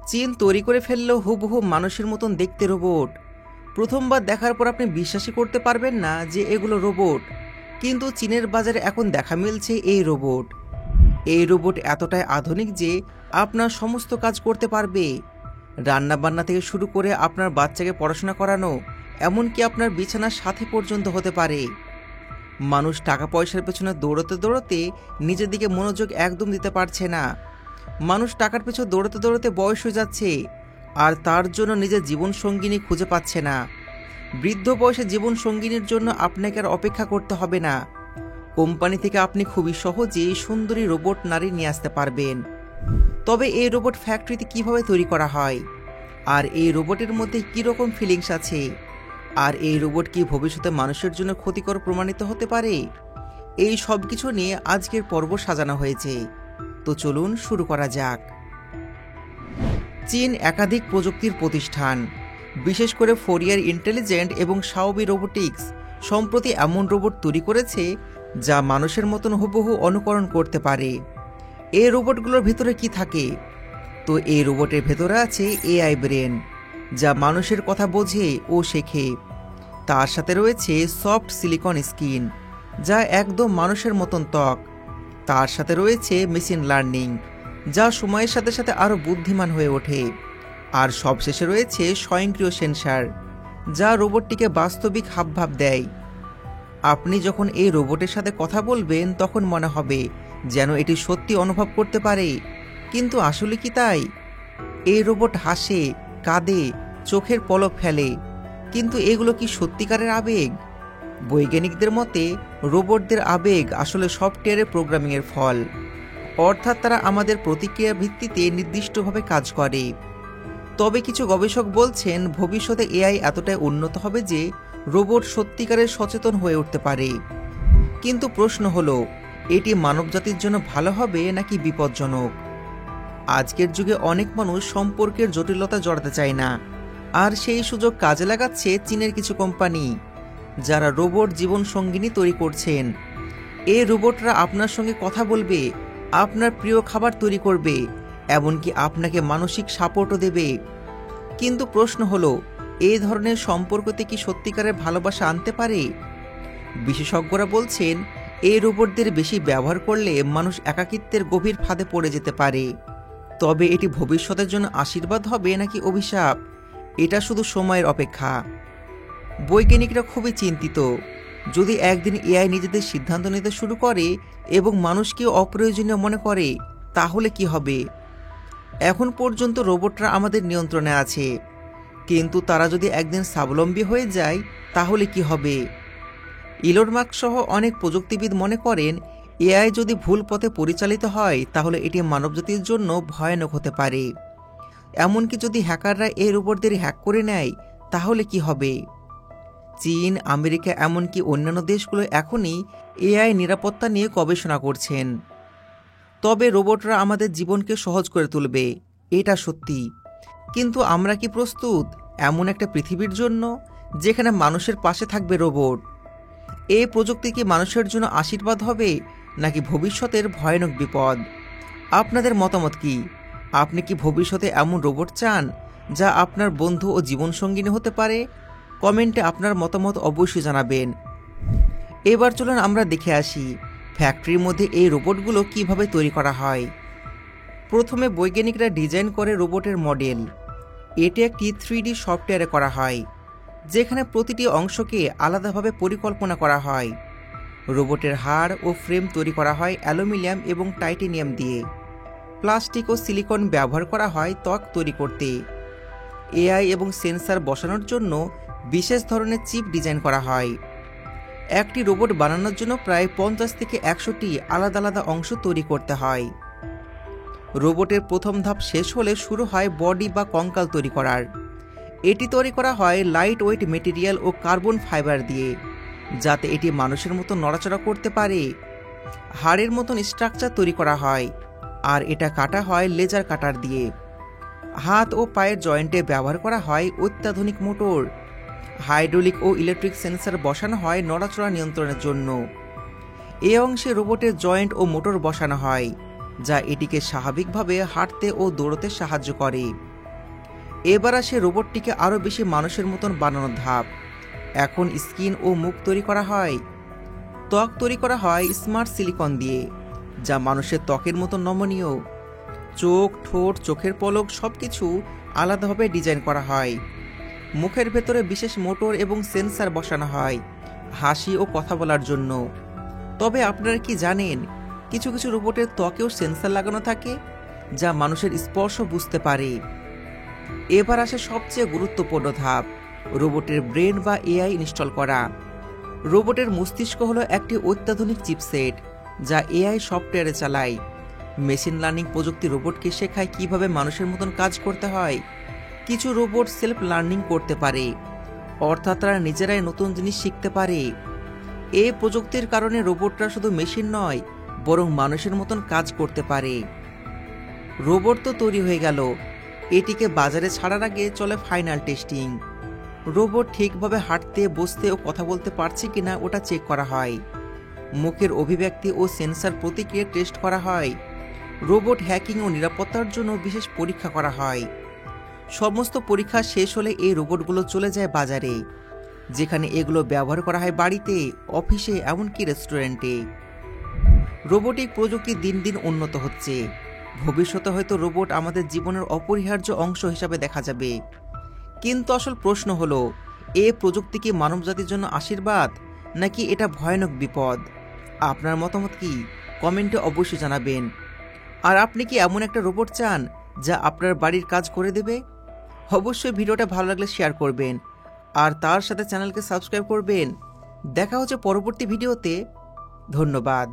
চীন তৈরি করে ফেললেও হুবহু মানুষের মতন দেখতে রোবট। প্রথমবার দেখার পর আপনি বিশ্বাসই করতে পারবেন না যে এগুলো রোবট। কিন্তু চীনের বাজারে এখন দেখা মিলছে এই রোবট। এই রোবট এতটাই আধুনিক যে আপনার সমস্ত কাজ করতে পারবে। রান্না বান্না থেকে শুরু করে আপনার বাচ্চাকে পড়াশোনা করানো, এমনকি আপনার বিছানার সাথে পর্যন্ত হতে পারে। মানুষ টাকা পয়সার পেছনে দৌড়তে দৌড়তে নিজের দিকে মনোযোগ একদম দিতে পারছে না। মানুষ টাকার পেছনে দৌড়তে দৌড়তে বয়স হয়ে যাচ্ছে, আর তার জন্য নিজের জীবন সঙ্গিনী খুঁজে পাচ্ছে না। বৃদ্ধ বয়সে জীবন সঙ্গিনীর জন্য আপনাকে আর অপেক্ষা করতে হবে না। কোম্পানি থেকে আপনি খুবই সহজেই সুন্দরী রোবট নারী নিয়ে আসতে পারবেন। তবে এই রোবট ফ্যাক্টরিতে কিভাবে তৈরি করা হয়, আর এই রোবটের মধ্যে কীরকম ফিলিংস আছে, আর এই রোবট কি ভবিষ্যতে মানুষের জন্য ক্ষতিকর প্রমাণিত হতে পারে, এই সব কিছু নিয়ে আজকের পর্ব সাজানো হয়েছে। তো চলুন শুরু করা যাক। চীন একাধিক প্রযুক্তির প্রতিষ্ঠান, বিশেষ করে ফোরিয়ার ইন্টেলিজেন্ট এবং শাওমি রোবোটিক্স সম্প্রতি এমন রোবট তৈরি করেছে যা মানুষের মতন হুবহু অনুকরণ করতে পারে। এই রোবটগুলোর ভিতরে কি থাকে? তো এই রোবটের ভেতরে আছে এআই ব্রেন, যা মানুষের কথা বোঝে ও শেখে। তার সাথে রয়েছে সফট সিলিকন স্কিন, যা একদম মানুষের মতন ত্বক। তার সাথে রয়েছে মেশিন লার্নিং, যা সময়ের সাথে সাথে আরও বুদ্ধিমান হয়ে ওঠে। আর সবশেষে রয়েছে স্বয়ংক্রিয় সেন্সার, যা রোবটটিকে বাস্তবিক হাবভাব দেয়। আপনি যখন এই রোবটের সাথে কথা বলবেন তখন মনে হবে যেন এটি সত্যি অনুভব করতে পারে। কিন্তু আসলে কি তাই? এই রোবট হাসে, কাঁদে, চোখের পলক ফেলে, কিন্তু এগুলো কি সত্যিকারের আবেগ? বৈজ্ঞানিকদের মতে রোবটদের আবেগ আসলে সফটওয়্যারের প্রোগ্রামিংয়ের ফল, অর্থাৎ তারা আমাদের প্রতিক্রিয়ার ভিত্তিতে নির্দিষ্টভাবে কাজ করে। তবে কিছু গবেষক বলছেন ভবিষ্যতে এআই এতটাই উন্নত হবে যে রোবট সত্যিকারের সচেতন হয়ে উঠতে পারে। কিন্তু প্রশ্ন হলো, এটি মানবজাতির জন্য ভালো হবে নাকি বিপজ্জনক? আজকের যুগে অনেক মানুষ সম্পর্কের জটিলতা জড়াতে চায় না, আর সেই সুযোগ কাজে লাগাচ্ছে চীনের কিছু কোম্পানি, যারা রোবট জীবন সঙ্গিনী তৈরি করছেন। এই রোবটরা আপনার সঙ্গে কথা বলবে, আপনার প্রিয় খাবার তৈরি করবে, এমনকি আপনাকে মানসিক সাপোর্টও দেবে। কিন্তু প্রশ্ন হলো, এই ধরনের সম্পর্কতে কি সত্যিকারের ভালোবাসা আনতে পারে? বিশেষজ্ঞরা বলছেন এই রোবটদের বেশি ব্যবহার করলে মানুষ একাকিত্বের গভীর ফাঁদে পড়ে যেতে পারে। তবে এটি ভবিষ্যতের জন্য আশীর্বাদ হবে নাকি অভিশাপ, এটা শুধু সময়ের অপেক্ষা। বৈজ্ঞানিকরা খুবই চিন্তিত। যদি একদিন এআই নিজেদের সিদ্ধান্ত নিতে শুরু করে এবং মানুষকে অপ্রয়োজনীয় মনে করে, তাহলে কি হবে? এখন পর্যন্ত রোবটরা আমাদের নিয়ন্ত্রণে আছে, কিন্তু তারা যদি একদিন স্বাবলম্বী হয়ে যায় তাহলে কি হবে? ইলন মাস্ক সহ অনেক প্রযুক্তিবিদ মনে করেন এআই যদি ভুল পথে পরিচালিত হয় তাহলে এটি মানবজাতির জন্য ভয়ানক হতে পারে। এমনকি যদি হ্যাকাররা এই রোবটদের হ্যাক করে নেয় তাহলে কি হবে? চীন, আমেরিকা এমনকি অন্যান্য দেশগুলো এখনই এআই নিরাপত্তা নিয়ে গবেষণা করছেন। তবে রোবটরা আমাদের জীবনকে সহজ করে তুলবে, এটা সত্যি। কিন্তু আমরা কি প্রস্তুত এমন একটা পৃথিবীর জন্য যেখানে মানুষের পাশে থাকবে রোবট? এই প্রযুক্তি কি মানুষের জন্য আশীর্বাদ হবে নাকি ভবিষ্যতের ভয়ানক বিপদ? আপনাদের মতামত কি? আপনি কি ভবিষ্যতে এমন রোবট চান যা আপনার বন্ধু ও জীবনসঙ্গিনী হতে পারে? কমেন্টে আপনার মতামত অবশ্যই জানাবেন। এবার চলুন আমরা দেখে আসি ফ্যাক্টরির মধ্যে এই রোবটগুলো কিভাবে তৈরি করা হয়। প্রথমে বৈজ্ঞানিকরা ডিজাইন করে রোবটের মডেল। এটি একটি 3D সফটওয়্যারে করা হয়, যেখানে প্রতিটি অংশকে আলাদাভাবে পরিকল্পনা করা হয়। রোবটের হাড় ও ফ্রেম তৈরি করা হয় অ্যালুমিনিয়াম এবং টাইটেনিয়াম দিয়ে। প্লাস্টিক ও সিলিকন ব্যবহার করা হয় ত্বক তৈরি করতে। এআই এবং সেন্সর বসানোর জন্য বিশেষ ধরনের চিপ ডিজাইন করা হয়। একটি রোবট বানানোর জন্য প্রায় 50 থেকে 100টি আলাদা আলাদা অংশ তৈরি করতে হয়। রোবটের প্রথম ধাপ শেষ হলে শুরু হয় বডি বা কঙ্কাল তৈরি করার। এটি তৈরি করা হয় লাইট ওয়েট মেটেরিয়াল ও কার্বন ফাইবার দিয়ে, যাতে এটি মানুষের মতো নড়াচড়া করতে পারে। হাড়ের মতন স্ট্রাকচার তৈরি করা হয়, আর এটা কাটা হয় লেজার কাটার দিয়ে। হাত ও পায়ের জয়েন্টে ব্যবহার করা হয় অত্যাধুনিক মোটর। হাইড্রোলিক ও ইলেকট্রিক সেন্সর বসানো হয় নড়াচড়া নিয়ন্ত্রণের জন্য। এই অংশে রোবটের জয়েন্ট ও মোটর বসানো হয়, যা এটিকে স্বাভাবিকভাবে হাঁটতে ও দৌড়তে সাহায্য করে। এবার আসে রোবটটিকে আরও বেশি মানুষের মতন বানানোর ধাপ। এখন স্কিন ও মুখ তৈরি করা হয়। ত্বক তৈরি করা হয় স্মার্ট সিলিকন দিয়ে, যা মানুষের ত্বকের মতো নমনীয়। চোখ, ঠোঁট, চোখের পলক সবকিছু আলাদাভাবে ডিজাইন করা হয়। মুখের ভেতরে বিশেষ মোটর এবং সেন্সর বসানো হয় হাসি ও কথা বলার জন্য। তবে আপনারা কি জানেন, কিছু কিছু রোবটের ত্বকেও সেন্সর লাগানো থাকে, যা মানুষের স্পর্শ বুঝতে পারে। এবার আসে সবচেয়ে গুরুত্বপূর্ণ ধাপ, রোবটের ব্রেন বা এআই ইনস্টল করা। রোবটের মস্তিষ্ক হলো একটি অত্যাধুনিক চিপসেট, যা এআই সফটওয়্যারে চালায়। মেশিন লার্নিং প্রযুক্তি রোবটকে শেখায় কিভাবে মানুষের মতন কাজ করতে হয়। কিছু রোবট সেলফ লার্নিং করতে পারে, অর্থাৎ তারা নিজেরাই নতুন জিনিস শিখতে পারে। এই প্রযুক্তির কারণে রোবটরা শুধু মেশিন নয়, বরং মানুষের মতন কাজ করতে পারে। রোবট তো তৈরি হয়ে গেল, এটিকে বাজারে ছাড়ার আগে চলে ফাইনাল টেস্টিং। রোবট ঠিকভাবে হাঁটতে, বসতে ও কথা বলতে পারছে কিনা ওটা চেক করা হয়। মুখের অভিব্যক্তি ও সেন্সর প্রতিক্রিয়া টেস্ট করা হয়। রোবট হ্যাকিং ও নিরাপত্তার জন্য বিশেষ পরীক্ষা করা হয়। সমস্ত পরীক্ষা শেষ হলে এই রোবটগুলো চলে যায় বাজারে, যেখানে এগুলো ব্যবহার করা হয় বাড়িতে, অফিসে, এমনকি রেস্টুরেন্টে। রোবোটিক প্রযুক্তি দিন দিন উন্নত হচ্ছে। ভবিষ্যতে হয়তো রোবট আমাদের জীবনের অপরিহার্য অংশ হিসাবে দেখা যাবে। কিন্তু আসল প্রশ্ন হলো, এ প্রযুক্তি কি মানবজাতির জন্য আশীর্বাদ, নাকি এটা ভয়ানক বিপদ? আপনার মতামত কি? কমেন্টে অবশ্যই জানাবেন। আর আপনি কি এমন একটা রোবট চান যা আপনার বাড়ির কাজ করে দেবে? অবশ্যই ভিডিওটা ভালো লাগলে শেয়ার করবেন, আর তার সাথে চ্যানেলকে সাবস্ক্রাইব করবেন। দেখা হচ্ছে পরবর্তী ভিডিওতে। ধন্যবাদ।